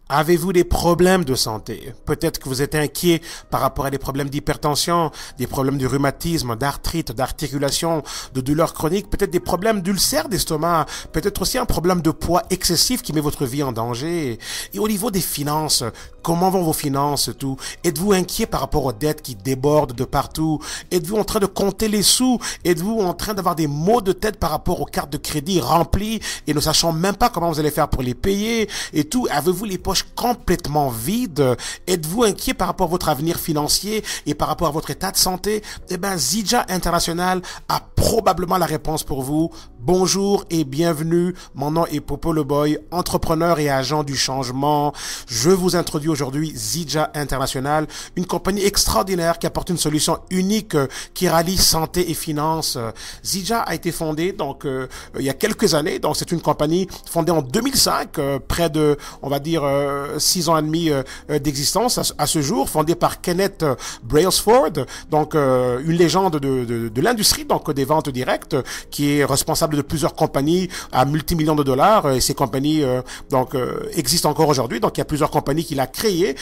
Avez-vous des problèmes de santé? Peut-être que vous êtes inquiet par rapport à des problèmes d'hypertension, des problèmes de rhumatisme, d'arthrite, d'articulation, de douleurs chroniques, peut-être des problèmes d'ulcères d'estomac, peut-être aussi un problème de poids excessif qui met votre vie en danger. Et au niveau des finances, comment vont vos finances, tout? Êtes-vous inquiet par rapport aux dettes qui débordent de partout? Êtes-vous en train de compter les sous? Êtes-vous en train d'avoir des maux de tête par rapport aux cartes de crédit remplies et ne sachant même pas comment vous allez faire pour les payer et tout? Avez-vous les poches complètement vides? Êtes-vous inquiet par rapport à votre avenir financier et par rapport à votre état de santé? Eh bien, Zidja International a probablement la réponse pour vous. Bonjour et bienvenue. Mon nom est Popo le Boy, entrepreneur et agent du changement. Je vous introduis aujourd'hui Zidja International, une compagnie extraordinaire qui apporte une solution unique qui rallie santé et finances. Zidja a été fondée donc il y a quelques années. Donc c'est une compagnie fondée en 2005, près de, on va dire, 6 ans et demi d'existence à ce jour, fondée par Kenneth Brailsford, donc une légende de l'industrie, donc des ventes directes, qui est responsable de plusieurs compagnies à multimillions de dollars, et ces compagnies existent encore aujourd'hui. Donc il y a plusieurs compagnies qu'il a créées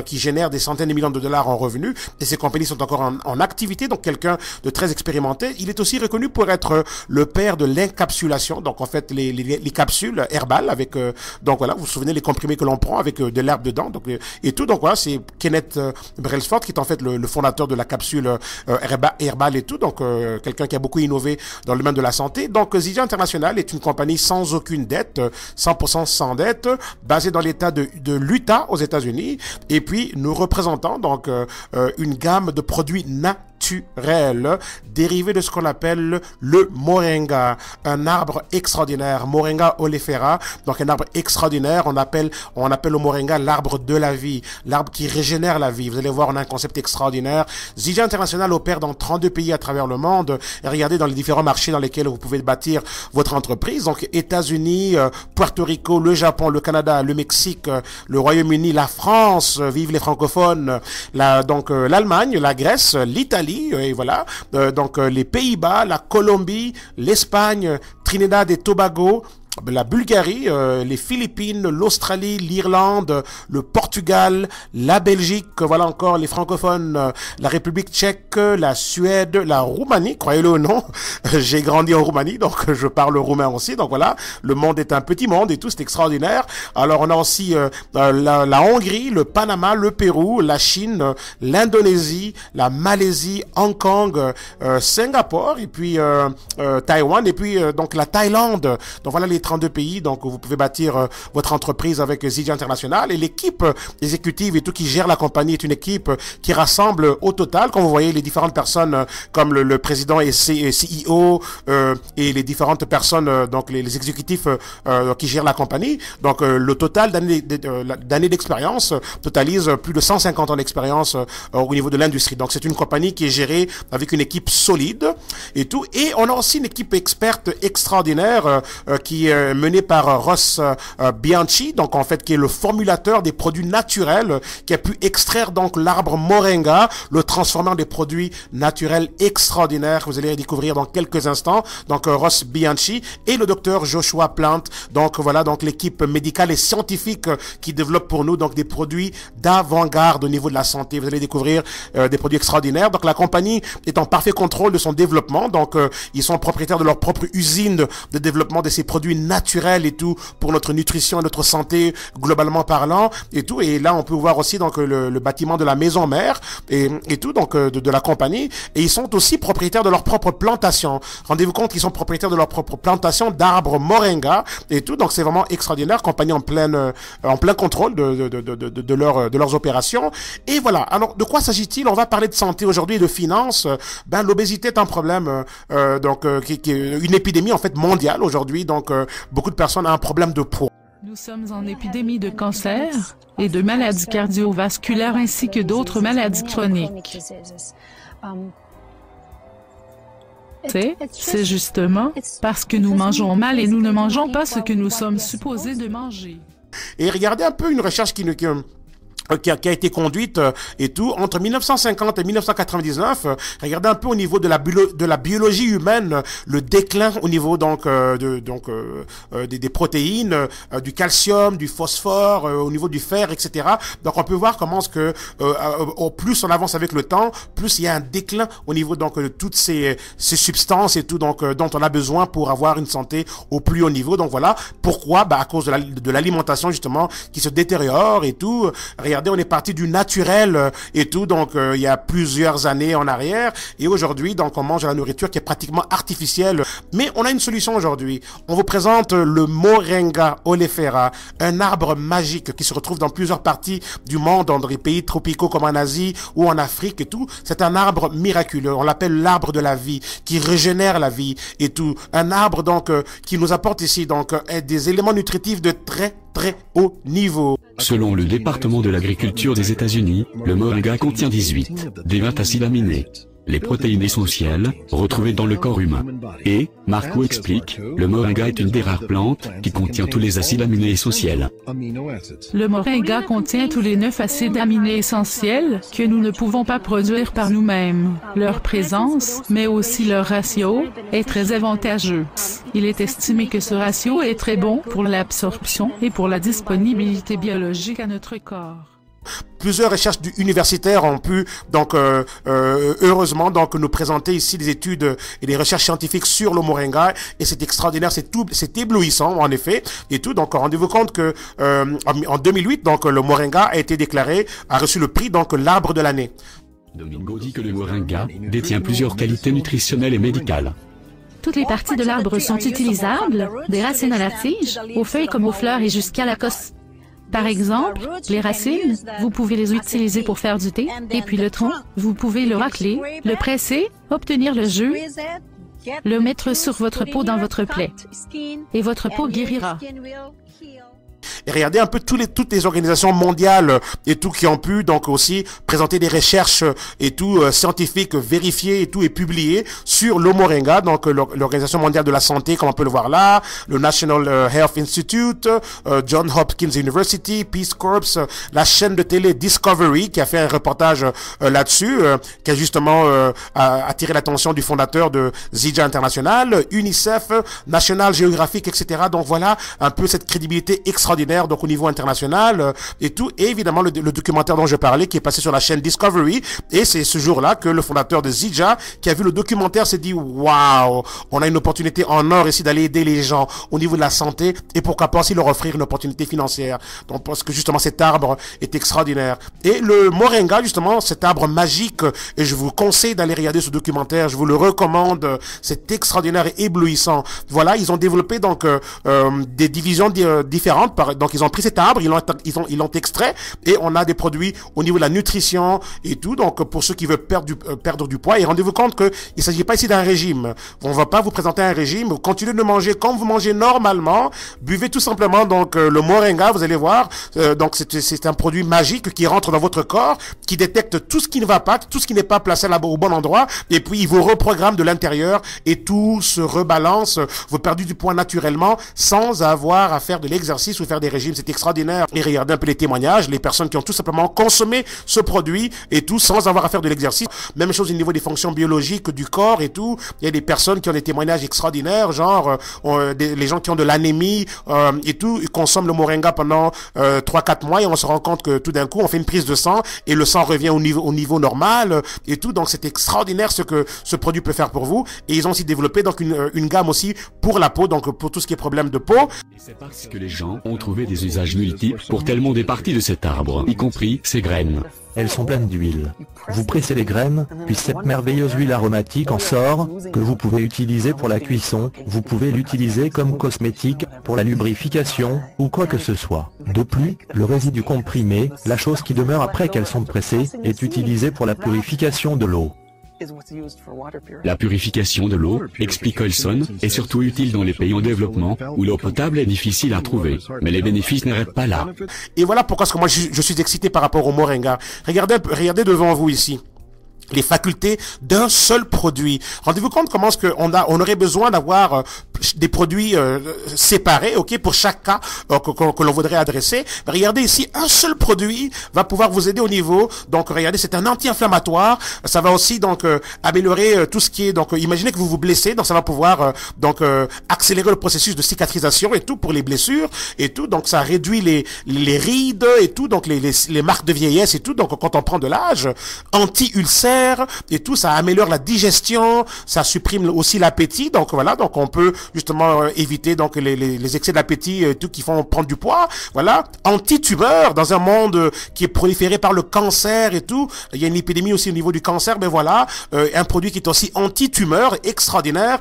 qui génèrent des centaines de millions de dollars en revenus, et ces compagnies sont encore en activité. Donc quelqu'un de très expérimenté. Il est aussi reconnu pour être le père de l'encapsulation, donc en fait les capsules herbales avec donc voilà, vous vous souvenez les comprimés que l'on prend avec de l'herbe dedans, donc et tout. Donc voilà, c'est Kenneth Brailsford qui est en fait le fondateur de la capsule herbale et tout. Donc quelqu'un qui a beaucoup innové dans le domaine de la santé. Donc Zidja International est une compagnie sans aucune dette, 100% sans dette, basée dans l'État de l'Utah aux États-Unis. Et puis nous représentons donc une gamme de produits naturel, dérivé de ce qu'on appelle le moringa, un arbre extraordinaire, Moringa oleifera, donc un arbre extraordinaire. On appelle le moringa l'arbre de la vie, l'arbre qui régénère la vie. Vous allez voir, on a un concept extraordinaire. Zidja International opère dans 32 pays à travers le monde, et regardez dans les différents marchés dans lesquels vous pouvez bâtir votre entreprise. Donc États-Unis, Puerto Rico, le Japon, le Canada, le Mexique, le Royaume-Uni, la France, vive les francophones, l'Allemagne, la Grèce, l'Italie, et voilà, donc les Pays-Bas, la Colombie, l'Espagne, Trinidad et Tobago, la Bulgarie, les Philippines, l'Australie, l'Irlande, le Portugal, la Belgique, voilà encore les francophones, la République tchèque, la Suède, la Roumanie, croyez-le ou non, j'ai grandi en Roumanie, donc je parle roumain aussi, donc voilà, le monde est un petit monde et tout, c'est extraordinaire. Alors on a aussi la Hongrie, le Panama, le Pérou, la Chine, l'Indonésie, la Malaisie, Hong Kong, Singapour, et puis Taïwan, et puis donc la Thaïlande. Donc voilà les 32 pays, donc vous pouvez bâtir votre entreprise avec Zidja International. Et l'équipe exécutive et tout qui gère la compagnie est une équipe qui rassemble au total, comme vous voyez, les différentes personnes comme le président et CEO et les différentes personnes, donc les exécutifs qui gèrent la compagnie. Donc le total d'années d'expérience totalise plus de 150 ans d'expérience au niveau de l'industrie. Donc c'est une compagnie qui est gérée avec une équipe solide et tout. Et on a aussi une équipe experte extraordinaire qui est menée par Ross Bianchi, donc en fait qui est le formulateur des produits naturels, qui a pu extraire donc l'arbre moringa, le transformer en des produits naturels extraordinaires que vous allez découvrir dans quelques instants. Donc Ross Bianchi et le docteur Joshua Plant. Donc voilà, donc l'équipe médicale et scientifique qui développe pour nous donc des produits d'avant-garde au niveau de la santé. Vous allez découvrir des produits extraordinaires. Donc la compagnie est en parfait contrôle de son développement. Donc ils sont propriétaires de leur propre usine de développement de ces produits naturels et tout pour notre nutrition et notre santé globalement parlant et tout. Et là on peut voir aussi donc le bâtiment de la maison mère et tout donc de la compagnie. Et ils sont aussi propriétaires de leur propre plantation. Rendez-vous compte qu'ils sont propriétaires de leur propre plantation d'arbres moringa et tout. Donc c'est vraiment extraordinaire, compagnie en plein contrôle de leurs opérations. Et voilà. Alors de quoi s'agit-il? On va parler de santé aujourd'hui et de finances. Ben l'obésité est un problème qui est une épidémie en fait mondiale aujourd'hui. Donc beaucoup de personnes ont un problème de poids. Nous sommes en épidémie de cancer et de maladies cardiovasculaires ainsi que d'autres maladies chroniques. C'est justement parce que nous mangeons mal et nous ne mangeons pas ce que nous sommes supposés de manger. Et regardez un peu une recherche qui a été conduite et tout entre 1950 et 1999. Regardez un peu au niveau de la biologie humaine, le déclin au niveau donc des protéines, du calcium, du phosphore, au niveau du fer, etc. Donc on peut voir comment est-ce que au plus on avance avec le temps, plus il y a un déclin au niveau donc de toutes ces substances et tout donc dont on a besoin pour avoir une santé au plus haut niveau. Donc voilà pourquoi, à cause de l'alimentation justement qui se détériore et tout. Regardez, on est parti du naturel et tout, donc il y a plusieurs années en arrière, et aujourd'hui donc on mange de la nourriture qui est pratiquement artificielle. Mais on a une solution aujourd'hui. On vous présente le Moringa oleifera, un arbre magique qui se retrouve dans plusieurs parties du monde, dans des pays tropicaux comme en Asie ou en Afrique et tout. C'est un arbre miraculeux, on l'appelle l'arbre de la vie, qui régénère la vie et tout. Un arbre donc qui nous apporte ici donc des éléments nutritifs de très haut niveau. Selon le département de l'agriculture des États-Unis, le moringa contient 18 des 20 acides aminés, les protéines essentielles retrouvées dans le corps humain. Et, Marco explique, le moringa est une des rares plantes qui contient tous les acides aminés essentiels. Le moringa contient tous les 9 acides aminés essentiels que nous ne pouvons pas produire par nous-mêmes. Leur présence, mais aussi leur ratio, est très avantageux. Il est estimé que ce ratio est très bon pour l'absorption et pour la disponibilité biologique à notre corps. Plusieurs recherches universitaires ont pu donc heureusement donc nous présenter ici des études et des recherches scientifiques sur le moringa, et c'est extraordinaire, c'est éblouissant en effet et tout. Donc rendez-vous compte que en 2008 donc le moringa a reçu le prix donc l'arbre de l'année. Domingo dit que le moringa détient plusieurs qualités nutritionnelles et médicales. Toutes les parties de l'arbre sont utilisables, des racines à la tige, aux feuilles comme aux fleurs et jusqu'à la cosse. Par exemple, les racines, vous pouvez les utiliser pour faire du thé, et puis le tronc, vous pouvez le racler, le presser, obtenir le jus, le mettre sur votre peau dans votre plaie, et votre peau guérira. Et regardez un peu toutes les organisations mondiales et tout qui ont pu donc aussi présenter des recherches et tout scientifiques vérifiées et tout et publiées sur le moringa. Donc l'Organisation mondiale de la santé, comme on peut le voir là, le National Health Institute, Johns Hopkins University, Peace Corps, la chaîne de télé Discovery qui a fait un reportage là-dessus, qui a justement attiré l'attention du fondateur de Zija International, UNICEF, National Geographic, etc. Donc voilà un peu cette crédibilité extraordinaire donc au niveau international et tout, et évidemment le documentaire dont je parlais qui est passé sur la chaîne Discovery, et c'est ce jour-là que le fondateur de Zija qui a vu le documentaire s'est dit waouh, on a une opportunité en or ici d'aller aider les gens au niveau de la santé, et pourquoi pas aussi leur offrir une opportunité financière. Donc parce que justement cet arbre est extraordinaire, et le moringa justement, cet arbre magique, et je vous conseille d'aller regarder ce documentaire, je vous le recommande, c'est extraordinaire et éblouissant. Voilà, ils ont développé donc des divisions différentes. Donc ils ont pris cet arbre, ils l'ont extrait, et on a des produits au niveau de la nutrition et tout. Donc pour ceux qui veulent perdre du poids, et rendez-vous compte que il s'agit pas ici d'un régime. On va pas vous présenter un régime. Continuez de manger comme vous mangez normalement. Buvez tout simplement donc le moringa, vous allez voir. Donc c'est un produit magique qui rentre dans votre corps, qui détecte tout ce qui ne va pas, tout ce qui n'est pas placé là-bas au bon endroit, et puis il vous reprogramme de l'intérieur et tout se rebalance. Vous perdez du poids naturellement sans avoir à faire de l'exercice ou faire des régimes. C'est extraordinaire. Et regardez un peu les témoignages, les personnes qui ont tout simplement consommé ce produit et tout sans avoir à faire de l'exercice. Même chose au niveau des fonctions biologiques du corps et tout. Il y a des personnes qui ont des témoignages extraordinaires, genre les gens qui ont de l'anémie et tout, ils consomment le moringa pendant 3-4 mois, et on se rend compte que tout d'un coup on fait une prise de sang et le sang revient au niveau normal et tout. Donc c'est extraordinaire ce que ce produit peut faire pour vous. Et ils ont aussi développé donc une gamme aussi pour la peau, donc pour tout ce qui est problème de peau. C'est parce que les gens ont trouvé des usages multiples pour tellement des parties de cet arbre, y compris ses graines. Elles sont pleines d'huile. Vous pressez les graines, puis cette merveilleuse huile aromatique en sort, que vous pouvez utiliser pour la cuisson, vous pouvez l'utiliser comme cosmétique, pour la lubrification, ou quoi que ce soit. De plus, le résidu comprimé, la chose qui demeure après qu'elles sont pressées, est utilisé pour la purification de l'eau. La purification de l'eau, explique Olson, est surtout utile dans les pays en développement, où l'eau potable est difficile à trouver. Mais les bénéfices n'arrêtent pas là. Et voilà pourquoi moi je suis excité par rapport au moringa. Regardez devant vous ici. les facultés d'un seul produit. Rendez-vous compte comment est-ce on aurait besoin d'avoir des produits séparés, ok, pour chaque cas que l'on voudrait adresser. Mais regardez ici, un seul produit va pouvoir vous aider au niveau. Donc regardez, c'est un anti-inflammatoire. Ça va aussi donc améliorer tout ce qui est donc imaginez que vous vous blessez, donc ça va pouvoir accélérer le processus de cicatrisation et tout pour les blessures et tout. Donc ça réduit les rides et tout, donc les marques de vieillesse et tout. Donc quand on prend de l'âge, anti-ulcère et tout, ça améliore la digestion, ça supprime aussi l'appétit. Donc voilà, donc on peut justement éviter donc les excès d'appétit tout qui font prendre du poids. Voilà, anti-tumeur dans un monde qui est proliféré par le cancer et tout. Il y a une épidémie aussi au niveau du cancer, mais voilà, un produit qui est aussi anti-tumeur extraordinaire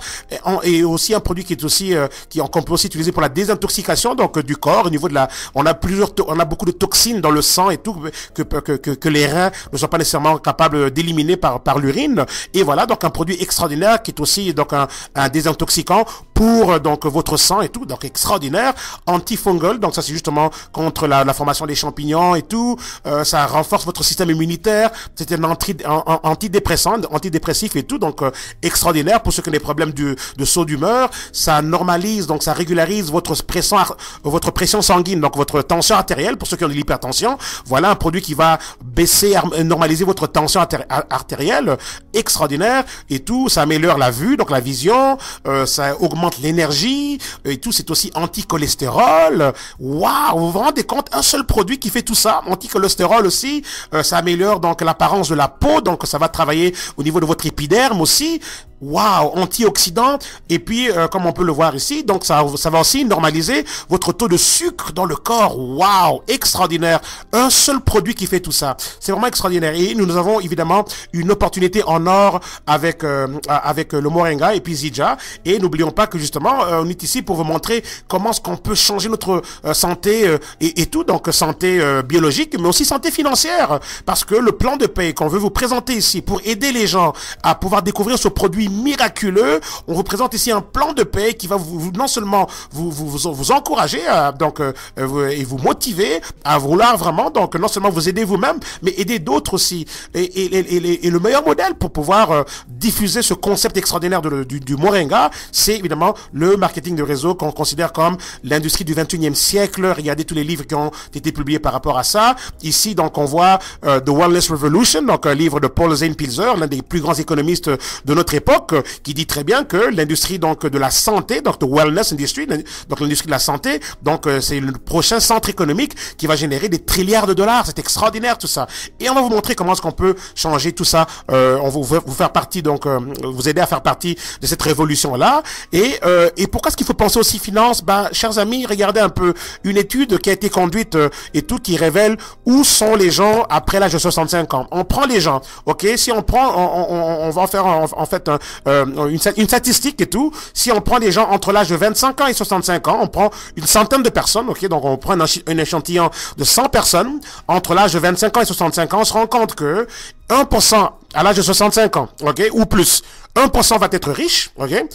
et aussi un produit qui est aussi qu'on peut aussi utiliser pour la désintoxication donc du corps au niveau de on a beaucoup de toxines dans le sang et tout que les reins ne sont pas nécessairement capables d'éliminer par l'urine. Et voilà, donc un produit extraordinaire qui est aussi donc un désintoxicant pour donc votre sang et tout, donc extraordinaire, antifungal, donc ça c'est justement contre la formation des champignons et tout, ça renforce votre système immunitaire, c'est un antidépressif et tout, donc extraordinaire pour ceux qui ont des problèmes de saut d'humeur, ça normalise, donc ça régularise votre pression sanguine, donc votre tension artérielle pour ceux qui ont de l'hypertension. Voilà un produit qui va baisser, normaliser votre tension artérielle, extraordinaire et tout, ça améliore la vue, donc la vision, ça augmente l'énergie et tout, c'est aussi anti-cholestérol. Waouh, vous vous rendez compte, un seul produit qui fait tout ça, anti-cholestérol aussi, ça améliore donc l'apparence de la peau, donc ça va travailler au niveau de votre épiderme aussi. Waouh, antioxydant, et puis comme on peut le voir ici, donc ça va aussi normaliser votre taux de sucre dans le corps. Waouh, extraordinaire, un seul produit qui fait tout ça, c'est vraiment extraordinaire. Et nous avons évidemment une opportunité en or avec le Moringa et puis Zija, et n'oublions pas que justement on est ici pour vous montrer comment est-ce qu'on peut changer notre santé et tout, donc santé biologique, mais aussi santé financière, parce que le plan de paie qu'on veut vous présenter ici pour aider les gens à pouvoir découvrir ce produit miraculeux, on vous présente ici un plan de paie qui va non seulement vous encourager et vous motiver à vouloir vraiment donc non seulement vous aider vous-même, mais aider d'autres aussi. Et le meilleur modèle pour pouvoir diffuser ce concept extraordinaire du Moringa, c'est évidemment le marketing de réseau qu'on considère comme l'industrie du 21e siècle. Regardez tous les livres qui ont été publiés par rapport à ça. Ici, donc, on voit The Wellness Revolution, donc un livre de Paul Zane-Pilzer, l'un des plus grands économistes de notre époque, qui dit très bien que l'industrie donc de la santé, donc the wellness industry, donc l'industrie de la santé, donc c'est le prochain centre économique qui va générer des trilliards de dollars. C'est extraordinaire tout ça. Et on va vous montrer comment est-ce qu'on peut changer tout ça. On va vous faire partie, donc vous aider à faire partie de cette révolution là. Et pourquoi est-ce qu'il faut penser aussi finance? Ben, chers amis, regardez un peu une étude qui a été conduite et tout, qui révèle où sont les gens après l'âge de 65 ans. On prend les gens, ok? Si on prend, on va en faire en fait une statistique et tout. Si on prend les gens entre l'âge de 25 ans et 65 ans, on prend une centaine de personnes, ok? Donc on prend un échantillon de 100 personnes entre l'âge de 25 ans et 65 ans, on se rend compte que 1% à l'âge de 65 ans, ok? Ou plus, 1% va être riche, ok?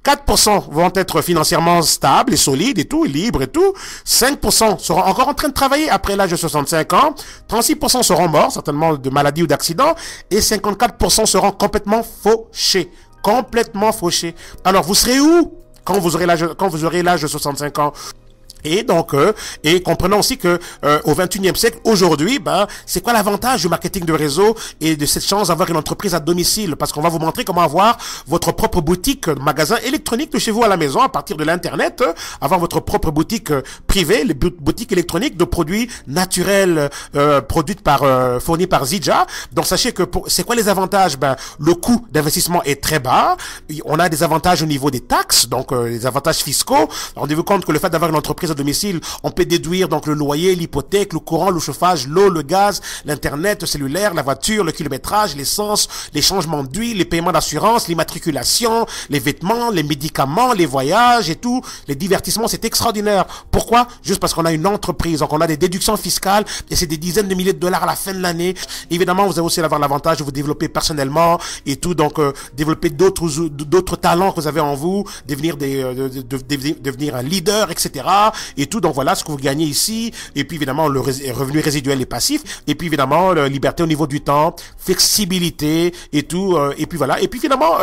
4% vont être financièrement stables et solides et tout, libres et tout. 5% seront encore en train de travailler après l'âge de 65 ans. 36% seront morts, certainement de maladies ou d'accidents. Et 54% seront complètement fauchés. Complètement fauchés. Alors, vous serez où quand vous aurez l'âge de 65 ans? Et donc, et comprenons aussi que au 21e siècle, aujourd'hui, ben, c'est quoi l'avantage du marketing de réseau et de cette chance d'avoir une entreprise à domicile? Parce qu'on va vous montrer comment avoir votre propre boutique, magasin électronique de chez vous à la maison à partir de l'internet, avoir votre propre boutique privée, les boutiques électroniques de produits naturels fournis par Zija. Donc, sachez que c'est quoi les avantages? Ben, le coût d'investissement est très bas. On a des avantages au niveau des taxes, donc les avantages fiscaux. Rendez-vous compte que le fait d'avoir une entreprise à domicile, on peut déduire donc le loyer, l'hypothèque, le courant, le chauffage, l'eau, le gaz, l'internet, le cellulaire, la voiture, le kilométrage, l'essence, les changements d'huile, les paiements d'assurance, l'immatriculation, les vêtements, les médicaments, les voyages et tout, les divertissements. C'est extraordinaire. Pourquoi? Juste parce qu'on a une entreprise, donc on a des déductions fiscales et c'est des dizaines de milliers de dollars à la fin de l'année. Évidemment, vous allez aussi avoir l'avantage de vous développer personnellement et tout, donc développer d'autres talents que vous avez en vous, devenir un leader, etc. et tout. Donc voilà ce que vous gagnez ici. Et puis évidemment, le revenu résiduel et passif. Et puis évidemment, la liberté au niveau du temps, flexibilité et tout. Et puis voilà. Et puis finalement,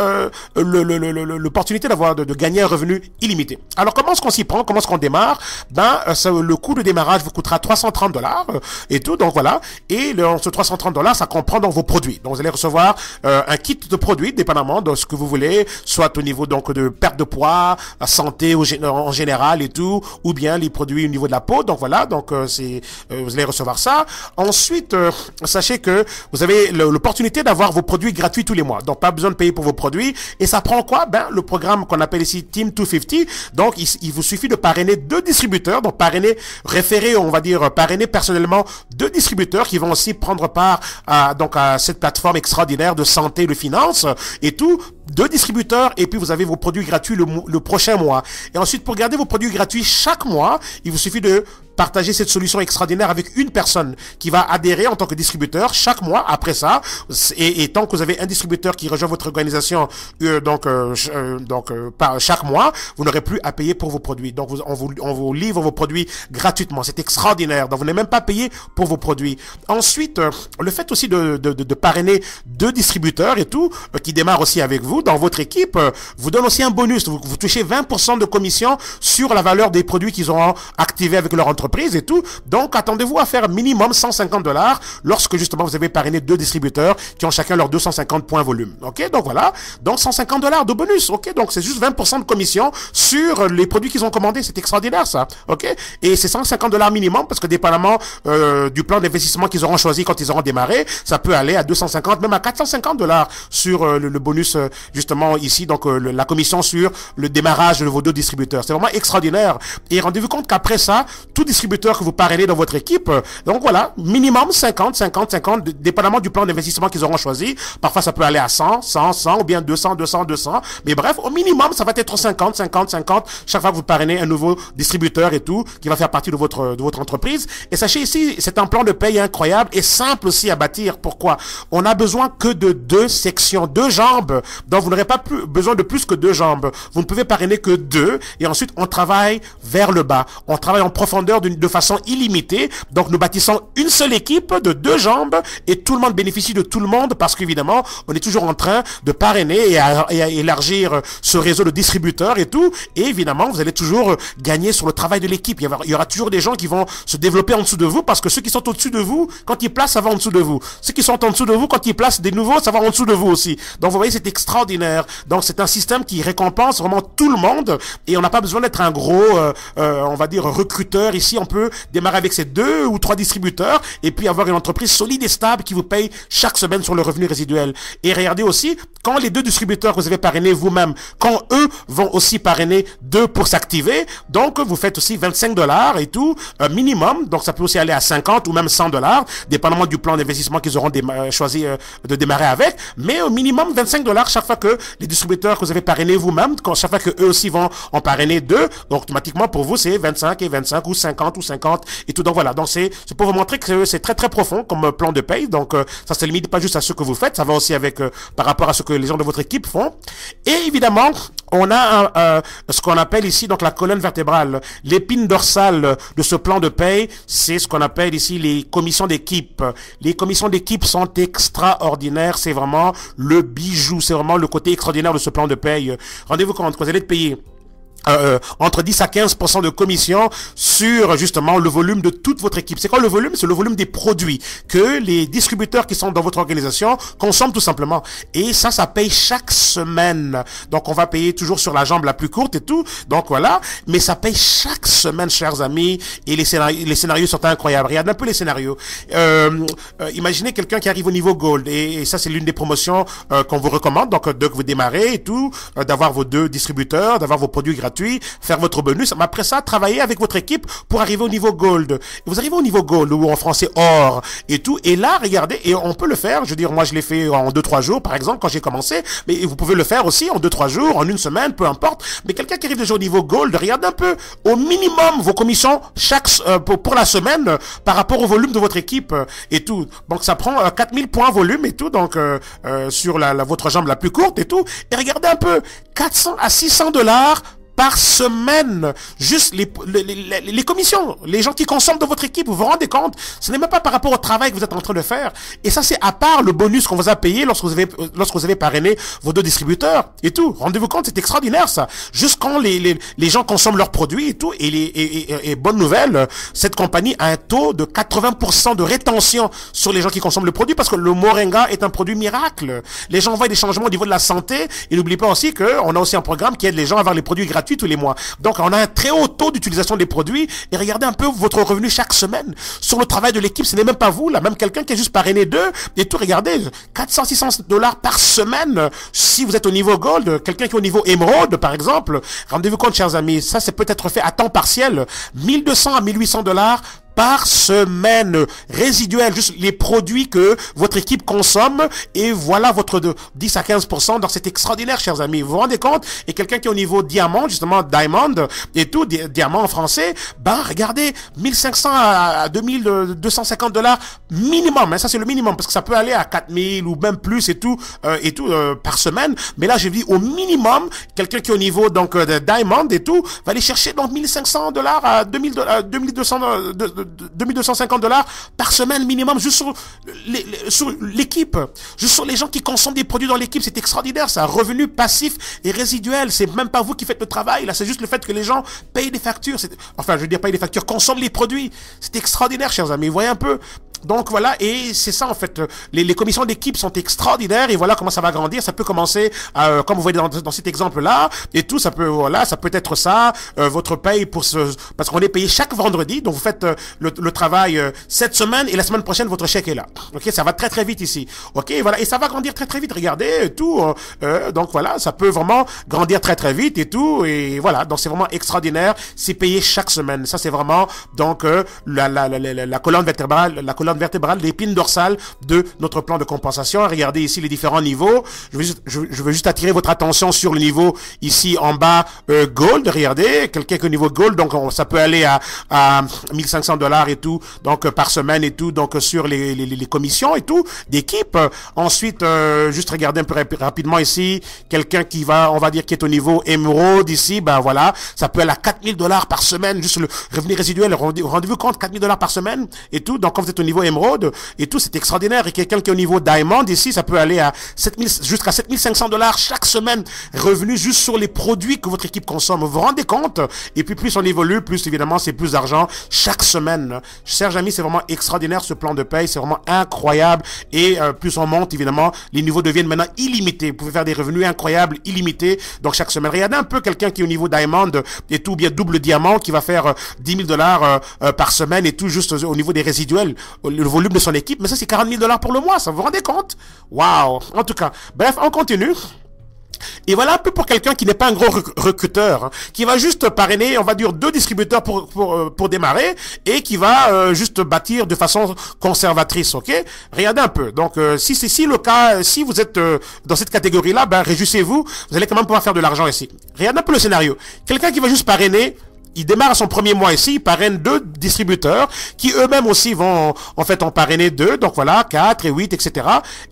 l'opportunité de gagner un revenu illimité. Alors comment est-ce qu'on s'y prend? Comment est-ce qu'on démarre? Le coût de démarrage vous coûtera $330 et tout. Donc voilà. Et ce $330, ça comprend donc vos produits. Donc vous allez recevoir un kit de produits, dépendamment de ce que vous voulez, soit au niveau donc de perte de poids, santé en général et tout, ou bien les produits au niveau de la peau. Donc voilà. Donc vous allez recevoir ça. Ensuite, sachez que vous avez l'opportunité d'avoir vos produits gratuits tous les mois. Donc pas besoin de payer pour vos produits. Et ça prend quoi? Le programme qu'on appelle ici Team 250. Donc il vous suffit de parrainer 2 distributeurs. Donc référer, on va dire, parrainer personnellement 2 distributeurs qui vont aussi prendre part à cette plateforme extraordinaire de santé, de finances et tout. 2 distributeurs, et puis vous avez vos produits gratuits le prochain mois. Et ensuite, pour garder vos produits gratuits chaque mois, il vous suffit de partager cette solution extraordinaire avec une personne qui va adhérer en tant que distributeur chaque mois après ça. Et tant que vous avez un distributeur qui rejoint votre organisation par chaque mois, vous n'aurez plus à payer pour vos produits. Donc on vous livre vos produits gratuitement. C'est extraordinaire. Donc vous n'avez même pas payé pour vos produits. Ensuite, le fait aussi de parrainer 2 distributeurs et tout, qui démarrent aussi avec vous dans votre équipe, vous donne aussi un bonus. Vous touchez 20% de commission sur la valeur des produits qu'ils auront activés avec leur entreprise et tout. Donc, attendez-vous à faire minimum $150 lorsque justement vous avez parrainé 2 distributeurs qui ont chacun leurs 250 points volume. Ok, donc voilà. Donc, $150 de bonus. Ok, donc c'est juste 20% de commission sur les produits qu'ils ont commandés. C'est extraordinaire, ça. Ok, et c'est $150 minimum parce que dépendamment du plan d'investissement qu'ils auront choisi quand ils auront démarré, ça peut aller à 250, même à $450 sur le bonus justement ici, donc la commission sur le démarrage de vos 2 distributeurs. C'est vraiment extraordinaire. Et rendez-vous compte qu'après ça, tout distributeur que vous parrainez dans votre équipe, donc voilà, minimum 50, dépendamment du plan d'investissement qu'ils auront choisi. Parfois, ça peut aller à 100, ou bien 200. Mais bref, au minimum, ça va être 50, chaque fois que vous parrainez un nouveau distributeur et tout, qui va faire partie de votre entreprise. Et sachez ici, c'est un plan de paye incroyable et simple aussi à bâtir. Pourquoi? On a besoin que de 2 sections, 2 jambes. Donc, vous n'aurez pas besoin de plus que 2 jambes. Vous ne pouvez parrainer que 2. Et ensuite, on travaille vers le bas. On travaille en profondeur de façon illimitée. Donc, nous bâtissons une seule équipe de 2 jambes et tout le monde bénéficie de tout le monde parce qu'évidemment, on est toujours en train de parrainer et à élargir ce réseau de distributeurs et tout. Et évidemment, vous allez toujours gagner sur le travail de l'équipe. Il y aura toujours des gens qui vont se développer en dessous de vous parce que ceux qui sont au-dessus de vous, quand ils placent, ça va en dessous de vous. Ceux qui sont en dessous de vous, quand ils placent des nouveaux, ça va en dessous de vous aussi. Donc, vous voyez, c'est extraordinaire. Donc, c'est un système qui récompense vraiment tout le monde et on n'a pas besoin d'être un gros, on va dire, recruteur ici. On peut démarrer avec ces 2 ou 3 distributeurs et puis avoir une entreprise solide et stable qui vous paye chaque semaine sur le revenu résiduel. Et regardez aussi, quand les 2 distributeurs que vous avez parrainés vous-même, quand eux vont aussi parrainer 2 pour s'activer, donc vous faites aussi $25 et tout, minimum. Donc, ça peut aussi aller à 50 ou même $100, dépendamment du plan d'investissement qu'ils auront choisi de démarrer avec. Mais au minimum $25 chaque fois que les distributeurs que vous avez parrainés vous-même, chaque fois que eux aussi vont en parrainer 2, donc automatiquement pour vous c'est 25 et 25 ou 50 et tout. Donc voilà, donc c'est pour vous montrer que c'est très profond comme plan de paye. Donc ça se limite pas juste à ce que vous faites, ça va aussi avec par rapport à ce que les gens de votre équipe font. Et évidemment, on a ce qu'on appelle ici donc la colonne vertébrale, l'épine dorsale de ce plan de paye, c'est ce qu'on appelle ici les commissions d'équipe. Les commissions d'équipe sont extraordinaires, c'est vraiment le bijou, c'est vraiment le côté extraordinaire de ce plan de paye. Rendez-vous compte, vous allez être payé entre 10 à 15% de commission sur justement le volume de toute votre équipe. C'est quoi le volume? C'est le volume des produits que les distributeurs qui sont dans votre organisation consomment tout simplement. Et ça paye chaque semaine. Donc on va payer toujours sur la jambe la plus courte et tout. Donc voilà. Mais ça paye chaque semaine, chers amis. Et les scénarios sont incroyables. Regardez un peu les scénarios. Imaginez quelqu'un qui arrive au niveau Gold. Et ça, c'est l'une des promotions qu'on vous recommande. Donc dès que vous démarrez et tout, d'avoir vos 2 distributeurs, d'avoir vos produits gratuits, faire votre bonus, mais après ça, travailler avec votre équipe pour arriver au niveau Gold. Vous arrivez au niveau Gold, ou en français or, et tout, et là, regardez, et on peut le faire, je veux dire, moi je l'ai fait en 2-3 jours, par exemple, quand j'ai commencé, mais vous pouvez le faire aussi en 2-3 jours, en 1 semaine, peu importe, mais quelqu'un qui arrive déjà au niveau Gold, regardez un peu, au minimum, vos commissions, pour la semaine, par rapport au volume de votre équipe, et tout. Donc ça prend 4000 points volume et tout, donc sur votre jambe la plus courte et tout, et regardez un peu, $400 à $600 par semaine. Juste les commissions, les gens qui consomment de votre équipe, vous vous rendez compte, ce n'est même pas par rapport au travail que vous êtes en train de faire. Et ça, c'est à part le bonus qu'on vous a payé lorsque vous avez parrainé vos 2 distributeurs et tout. Rendez-vous compte, c'est extraordinaire ça. Juste quand les gens consomment leurs produits et tout, et bonne nouvelle, cette compagnie a un taux de 80% de rétention sur les gens qui consomment le produit parce que le Moringa est un produit miracle. Les gens voient des changements au niveau de la santé et n'oubliez pas aussi qu'on a aussi un programme qui aide les gens à avoir les produits gratuits tous les mois. Donc, on a un très haut taux d'utilisation des produits et regardez un peu votre revenu chaque semaine. Sur le travail de l'équipe, ce n'est même pas vous, là, même quelqu'un qui est juste parrainé 2 et tout, regardez, 400-600$ par semaine. Si vous êtes au niveau Gold, quelqu'un qui est au niveau Emerald, par exemple, rendez-vous compte, chers amis, ça, c'est peut-être fait à temps partiel, 1200 à 1800$ par semaine résiduel, juste les produits que votre équipe consomme et voilà votre de 10 à 15%. Donc c'est extraordinaire, chers amis. Vous vous rendez compte? Et quelqu'un qui est au niveau diamant, justement diamond et tout, diamant en français, ben regardez, 1500 à 2250$ minimum, hein, ça c'est le minimum parce que ça peut aller à 4000 ou même plus et tout par semaine. Mais là j'ai dit au minimum, quelqu'un qui est au niveau donc de diamond et tout va aller chercher donc 1500$ à 2250$ par semaine minimum, juste sur l'équipe, juste sur les gens qui consomment des produits dans l'équipe. C'est extraordinaire, ça. Revenu passif et résiduel. C'est même pas vous qui faites le travail, là. C'est juste le fait que les gens payent des factures. Enfin, je veux dire, payent des factures, consomment les produits. C'est extraordinaire, chers amis. Vous voyez un peu? Donc voilà, et c'est ça en fait, les commissions d'équipe sont extraordinaires et voilà comment ça va grandir. Ça peut commencer, comme vous voyez dans cet exemple-là, et tout, ça peut, voilà, ça peut être ça, votre paye parce qu'on est payé chaque vendredi, donc vous faites le travail cette semaine et la semaine prochaine, votre chèque est là. Ok, ça va très très vite ici. Ok, voilà, et ça va grandir très très vite, regardez, et tout, donc voilà, ça peut vraiment grandir très très vite et tout, et voilà, donc c'est vraiment extraordinaire, c'est payé chaque semaine. Ça c'est vraiment, donc, la colonne vertébrale, l'épine dorsale de notre plan de compensation. Regardez ici les différents niveaux. Je veux juste attirer votre attention sur le niveau ici en bas Gold. Regardez, quelqu'un qui est au niveau Gold, donc ça peut aller à 1500$ et tout, donc par semaine et tout, donc sur les commissions et tout d'équipe. Ensuite, juste regarder un peu rapidement ici, quelqu'un qui va, on va dire, qui est au niveau Emerald ici, ben voilà, ça peut aller à 4000$ par semaine, juste le revenu résiduel. Rendez-vous compte, 4000$ par semaine et tout. Donc quand vous êtes au niveau Emerald et tout, c'est extraordinaire. Et quelqu'un qui est au niveau Diamond ici, ça peut aller à jusqu'à 7500$ chaque semaine, revenu juste sur les produits que votre équipe consomme. Vous vous rendez compte? Et puis plus on évolue, plus évidemment c'est plus d'argent chaque semaine. Chers amis, c'est vraiment extraordinaire ce plan de paye, c'est vraiment incroyable. Et plus on monte, évidemment, les niveaux deviennent maintenant illimités. Vous pouvez faire des revenus incroyables, illimités, donc chaque semaine. Regardez un peu quelqu'un qui est au niveau Diamond et tout, bien double diamant, qui va faire 10 000$ par semaine et tout, juste au niveau des résiduels, le volume de son équipe. Mais ça, c'est 40 000$ pour le mois, ça vous rendez compte? Waouh! En tout cas, bref, on continue. Et voilà un peu pour quelqu'un qui n'est pas un gros recruteur, hein, qui va juste parrainer, on va dire 2 distributeurs pour démarrer et qui va juste bâtir de façon conservatrice, ok? Regardez un peu. Donc, si c'est le cas, si vous êtes dans cette catégorie-là, ben réjouissez-vous, vous allez quand même pouvoir faire de l'argent ici. Regardez un peu le scénario. Quelqu'un qui va juste parrainer, il démarre à son premier mois ici, il parraine 2 distributeurs qui eux-mêmes aussi vont en fait en parrainer 2, donc voilà, 4 et 8, etc.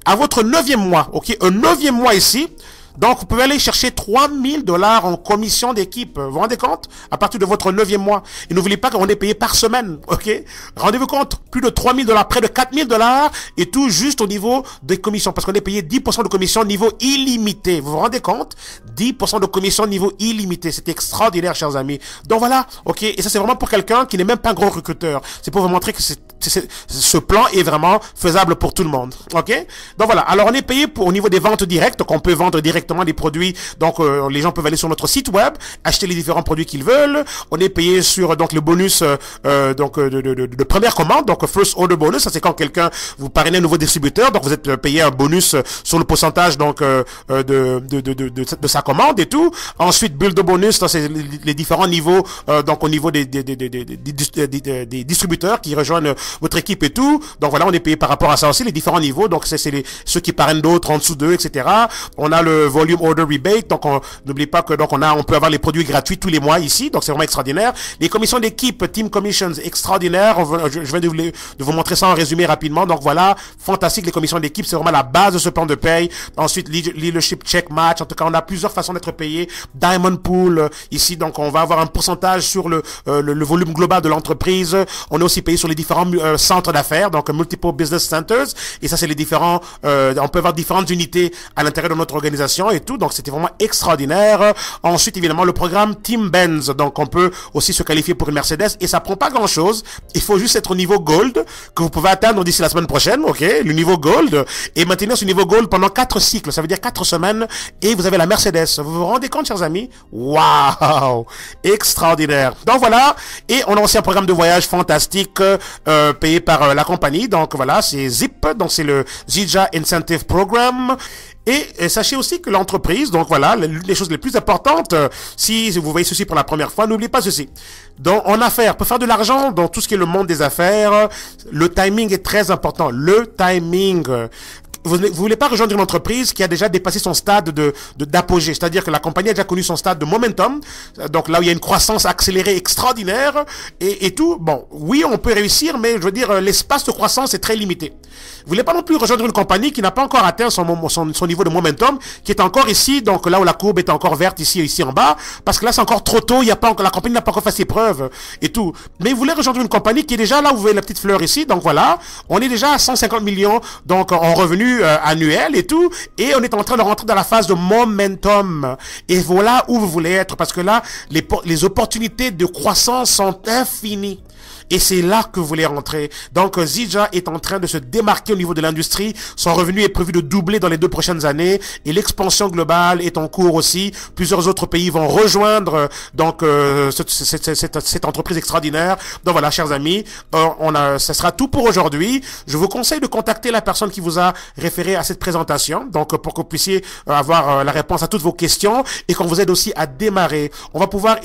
À votre 9e mois, ok? Un 9e mois ici, donc vous pouvez aller chercher 3000$ en commission d'équipe. Vous vous rendez compte? À partir de votre 9e mois. Et n'oubliez pas qu'on est payé par semaine, ok? Rendez-vous compte? Plus de 3000$, près de 4000$ et tout juste au niveau des commissions. Parce qu'on est payé 10% de commission niveau illimité. Vous vous rendez compte? 10% de commission niveau illimité. C'est extraordinaire, chers amis. Donc voilà, ok? Et ça, c'est vraiment pour quelqu'un qui n'est même pas un gros recruteur. C'est pour vous montrer que ce plan est vraiment faisable pour tout le monde, ok? Donc voilà. Alors, on est payé au niveau des ventes directes. Donc, on peut vendre directement des produits, donc les gens peuvent aller sur notre site web, acheter les différents produits qu'ils veulent. On est payé sur donc le bonus donc de première commande, donc first order bonus. Ça c'est quand quelqu'un vous parrainez un nouveau distributeur, donc vous êtes payé un bonus sur le pourcentage donc de sa commande et tout. Ensuite build de bonus, ça c'est les différents niveaux donc au niveau des distributeurs qui rejoignent votre équipe et tout. Donc voilà, on est payé par rapport à ça aussi, les différents niveaux. Donc c'est ceux qui parrainent d'autres en dessous d'eux, etc. On a le volume order rebate. Donc n'oubliez pas que donc on peut avoir les produits gratuits tous les mois ici. Donc c'est vraiment extraordinaire. Les commissions d'équipe, team commissions, extraordinaire. Je viens de vous montrer ça en résumé rapidement. Donc voilà, fantastique les commissions d'équipe, c'est vraiment la base de ce plan de paye. Ensuite leadership check match. En tout cas, on a plusieurs façons d'être payé. Diamond pool ici. Donc on va avoir un pourcentage sur le volume global de l'entreprise. On est aussi payé sur les différents centres d'affaires, donc multiple business centers, et ça c'est les différents, on peut avoir différentes unités à l'intérieur de notre organisation et tout, donc c'était vraiment extraordinaire. Ensuite évidemment le programme Team Benz, donc on peut aussi se qualifier pour une Mercedes, et ça prend pas grand chose, il faut juste être au niveau Gold, que vous pouvez atteindre d'ici la semaine prochaine, ok, le niveau Gold, et maintenir ce niveau Gold pendant 4 cycles, ça veut dire 4 semaines, et vous avez la Mercedes. Vous vous rendez compte, chers amis? Waouh, extraordinaire. Donc voilà, et on a aussi un programme de voyage fantastique payé par la compagnie. Donc voilà, c'est Zip, donc c'est le Zija Incentive Program. Et sachez aussi que l'entreprise, donc voilà, l'une des choses les plus importantes, si vous voyez ceci pour la première fois, n'oubliez pas ceci. Donc en affaires, pour faire de l'argent, dans tout ce qui est le monde des affaires, le timing est très important. Le timing. Vous voulez pas rejoindre une entreprise qui a déjà dépassé son stade d'apogée, c'est-à-dire que la compagnie a déjà connu son stade de momentum, donc là où il y a une croissance accélérée extraordinaire et tout. Bon, oui, on peut réussir, mais je veux dire, l'espace de croissance est très limité. Vous voulez pas non plus rejoindre une compagnie qui n'a pas encore atteint son niveau de momentum, qui est encore ici, donc là où la courbe est encore verte ici en bas, parce que là c'est encore trop tôt, il y a pas encore, la compagnie n'a pas encore fait ses preuves et tout. Mais vous voulez rejoindre une compagnie qui est déjà là où vous voyez la petite fleur ici, donc voilà, on est déjà à 150 millions donc en revenus annuel et tout, et on est en train de rentrer dans la phase de momentum, et voilà où vous voulez être, parce que là les opportunités de croissance sont infinies. Et c'est là que vous voulez rentrer. Donc, Zija est en train de se démarquer au niveau de l'industrie. Son revenu est prévu de doubler dans les 2 prochaines années. Et l'expansion globale est en cours aussi. Plusieurs autres pays vont rejoindre donc cette entreprise extraordinaire. Donc voilà, chers amis, ça sera tout pour aujourd'hui. Je vous conseille de contacter la personne qui vous a référé à cette présentation. Donc, pour que vous puissiez avoir la réponse à toutes vos questions et qu'on vous aide aussi à démarrer. On va pouvoir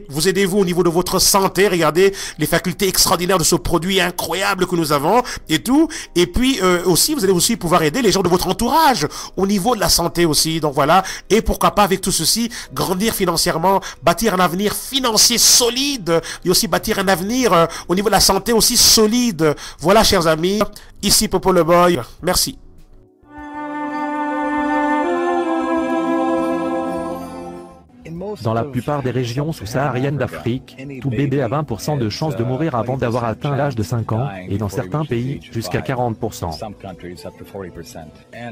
vous aider au niveau de votre santé. Regardez les facultés extraordinaire de ce produit incroyable que nous avons et tout. Et puis aussi, vous allez aussi pouvoir aider les gens de votre entourage au niveau de la santé aussi. Donc voilà. Et pourquoi pas avec tout ceci, grandir financièrement, bâtir un avenir financier solide et aussi bâtir un avenir au niveau de la santé aussi solide. Voilà, chers amis. Ici Popo le Boy. Merci. Dans la plupart des régions sous-sahariennes d'Afrique, tout bébé a 20% de chances de mourir avant d'avoir atteint l'âge de 5 ans, et dans certains pays, jusqu'à 40%.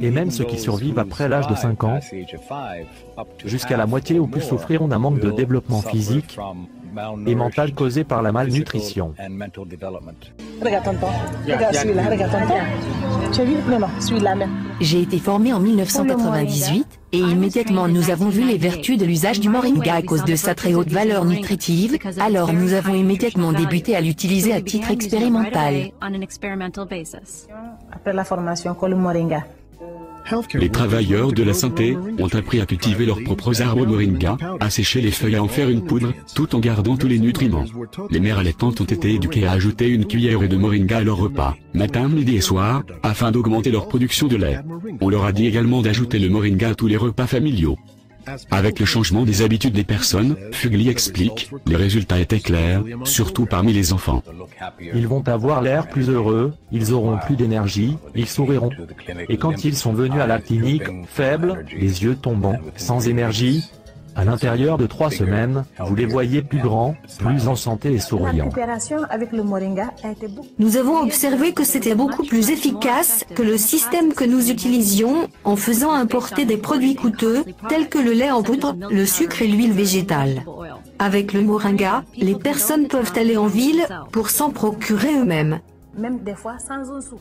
Et même ceux qui survivent après l'âge de 5 ans, jusqu'à la moitié ou plus souffriront d'un manque de développement physique et mental causé par la malnutrition. J'ai été formé en 1998 et immédiatement nous avons vu les vertus de l'usage du moringa à cause de sa très haute valeur nutritive, alors nous avons immédiatement débuté à l'utiliser à titre expérimental. Après la formation con le moringa. Les travailleurs de la santé ont appris à cultiver leurs propres arbres moringa, à sécher les feuilles, à en faire une poudre, tout en gardant tous les nutriments. Les mères allaitantes ont été éduquées à ajouter une cuillère de moringa à leur repas, matin, midi et soir, afin d'augmenter leur production de lait. On leur a dit également d'ajouter le moringa à tous les repas familiaux. Avec le changement des habitudes des personnes, Fugli explique, les résultats étaient clairs, surtout parmi les enfants. Ils vont avoir l'air plus heureux, ils auront plus d'énergie, ils souriront. Et quand ils sont venus à la clinique, faibles, les yeux tombants, sans énergie, à l'intérieur de 3 semaines, vous les voyez plus grands, plus en santé et souriants. Nous avons observé que c'était beaucoup plus efficace que le système que nous utilisions en faisant importer des produits coûteux, tels que le lait en poudre, le sucre et l'huile végétale. Avec le moringa, les personnes peuvent aller en ville pour s'en procurer eux-mêmes. Même des fois sans un sou.